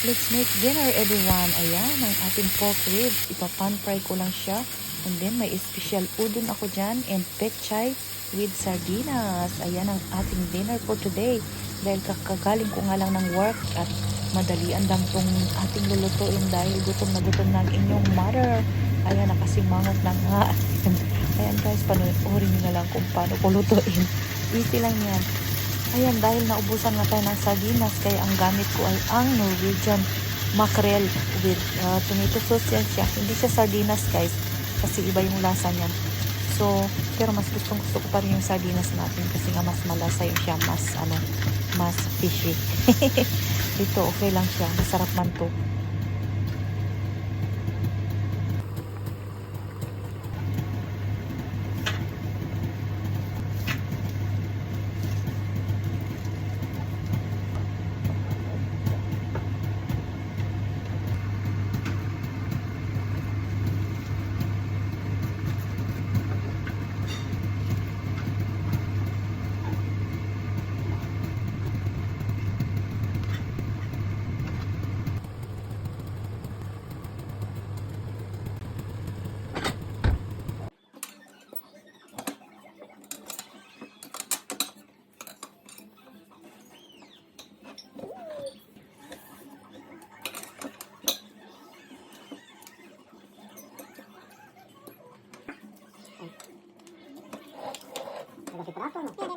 Let's make dinner everyone. Ayan, ang ating pork ribs. Ipa-pan fry ko lang siya. And then may special udon ako dyan and pechay with sardinas. Ayan ang ating dinner for today. Dahil kakagaling ko nga lang ng work at madalian lang tong ating lulutuin dahil gutom na ang inyong mother. Ayan, nakasimangot na nga. Ayan guys, panoorin nyo na lang kung paano ko lutuin. Easy lang yan. Ayan, dahil naubusan na tayo ng sardinas, kaya ang gamit ko ay ang Norwegian mackerel with tomato sauce yan siya. Hindi siya sardinas guys, kasi iba yung lasa niyan. So, pero mas gusto ko pa rin yung sardinas natin kasi nga mas malasa yung siya, mas fishy. Ito, okay lang siya. Masarap man to. Lagi peraso, no?